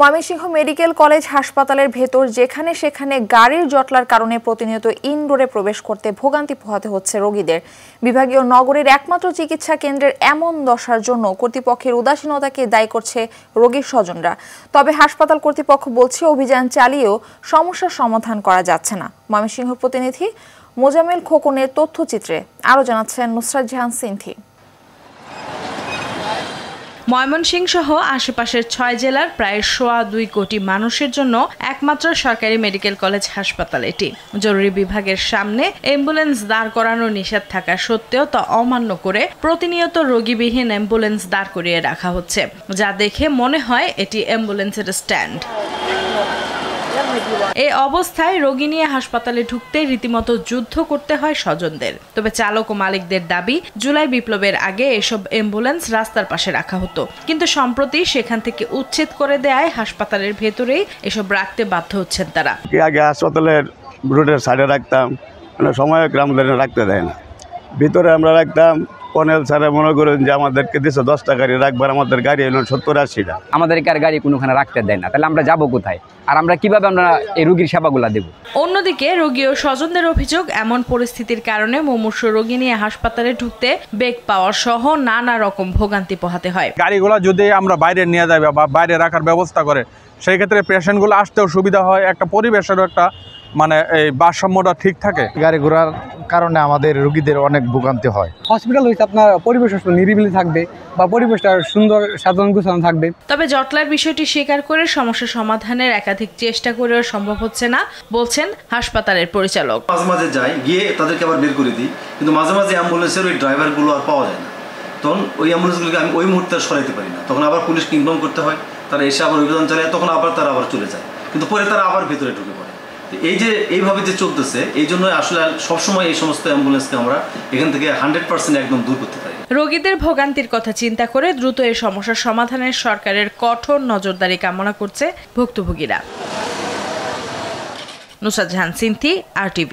Mymensingh medical college হাসপাতালের ভেতর যেখানে সেখানে গাড়ির জটলার কারণে প্রতিনিয়ত ইনডোরে প্রবেশ করতে ভোগান্তি পোহাতে হচ্ছে রোগীদের। বিভাগীয় নগরের একমাত্র চিকিৎসা কেন্দ্রের এমন দশার জন্য কর্তৃপক্ষের উদাসীনতাকে দায়ী করছে রোগীর স্বজনরা। তবে হাসপাতাল কর্তৃপক্ষ বলছে অভিযান চালিয়েও সমস্যার সমাধান করা যাচ্ছে না। ময়মনসিংহ প্রতিনিধি মোজাম্মেল খোকনের তথ্যচিত্রে আরও জানাচ্ছেন নুসরাত জাহান সিনথি। ময়মনসিংহ সহ আশেপাশের ৬ জেলার প্রায় ২.২ কোটি মানুষের জন্য একমাত্র সরকারি মেডিকেল কলেজ হাসপাতাল এটি। জরুরি বিভাগের সামনে অ্যাম্বুলেন্স দাঁড় করানো নিষেধ থাকা সত্ত্বেও তা অমান্য করে প্রতিনিয়ত রোগীবিহীন অ্যাম্বুলেন্স দাঁড় করিয়ে রাখা হচ্ছে, যা দেখে মনে হয় এটি অ্যাম্বুলেন্সের স্ট্যান্ড। এই অবস্থায় রোগী নিয়ে হাসপাতালে ঢুকতে রীতিমতো যুদ্ধ করতে হয় স্বজনদের। তবে চালক ও মালিকদের দাবি, জুলাই বিপ্লবের আগে এসব অ্যাম্বুলেন্স রাস্তার পাশে রাখা হতো, কিন্তু সম্প্রতি সেখান থেকে উচ্ছেদ করে দেয় হাসপাতালের ভেতরেই এসব রাখতে বাধ্য হচ্ছেন তারা। আগে হাসপাতালের রোডের সাইডে রাখতাম, সময় আমাদের রাখতে দেয় না, ভিতরে আমরা রাখতাম। কর্নেল স্যারে মনে করেন যে আমাদেরকে 10টা গাড়ি রাখবার, আমাদের গাড়ি এলো 70-80টা। আমাদেরকে আর গাড়ি কোনোখানে রাখতে দেয় না, তাহলে আমরা যাবো কোথায়? আর আমরা কিভাবে আমরা এই রোগীর সেবাগুলো দেব? অন্যদিকে রোগী ও স্বজনদের অভিযোগ, এমন পরিস্থিতির কারণে মুমূর্ষ রোগী নিয়ে হাসপাতালে ঢুকতে বেগ পাওয়া সহ নানা রকম ভোগান্তি পোহাতে হয়। গাড়িগুলো যদি আমরা বাইরে নিয়ে যাই বা বাইরে রাখার ব্যবস্থা করে, সেই ক্ষেত্রে পেশেন্টগুলো আসতেও সুবিধা হয়, একটা পরিবেশেরও একটা এই ভারসাম্যটা ঠিক থাকে। গাড়ি ঘোড়ার কারণে আমাদের রোগীদের অনেক ভোগান্তি হয়। হসপিটাল হইতে আপনার পরিবেশ নিরিবিলি থাকবে বা পরিবেশটা সুন্দর সাধারণ গুছানো থাকবে। তবে জটলার বিষয়টি স্বীকার করে সমস্যা সমাধানের একাধিক চেষ্টা করেও সম্ভব হচ্ছে না বলছেন হাসপাতালের পরিচালক। মাঝে মাঝে যাই, গিয়ে তাদেরকে আবার বের করে দিই, কিন্তু মাঝে মাঝে অ্যাম্বুলেন্সের ওই ড্রাইভারগুলো আর পাওয়া যায় না। তখন ওই অ্যাম্বুলেন্সগুলোকে আমি ওই মুহূর্তে সরাইতে পারি না, তখন আবার পুলিশকে ইনফর্ম করতে হয়, তারা এসে আবার অভিযান চালায়, তখন আবার তারা আবার চলে যায়, কিন্তু পরে তারা আবার ভেতরে ঢুকে পড়ে। এই যে এইভাবে যে চলতেছে, এই জন্য আসলে সবসময় এই সমস্ত অ্যাম্বুলেন্সকে আমরা এখান থেকে 100% একদম দূর করতে পারি। রোগীদের ভোগান্তির কথা চিন্তা করে দ্রুত এই সমস্যার সমাধানের সরকারের কঠোর নজরদারি কামনা করছে ভুক্তভোগীরা। নুসরাত জাহান সিনথি, RTV।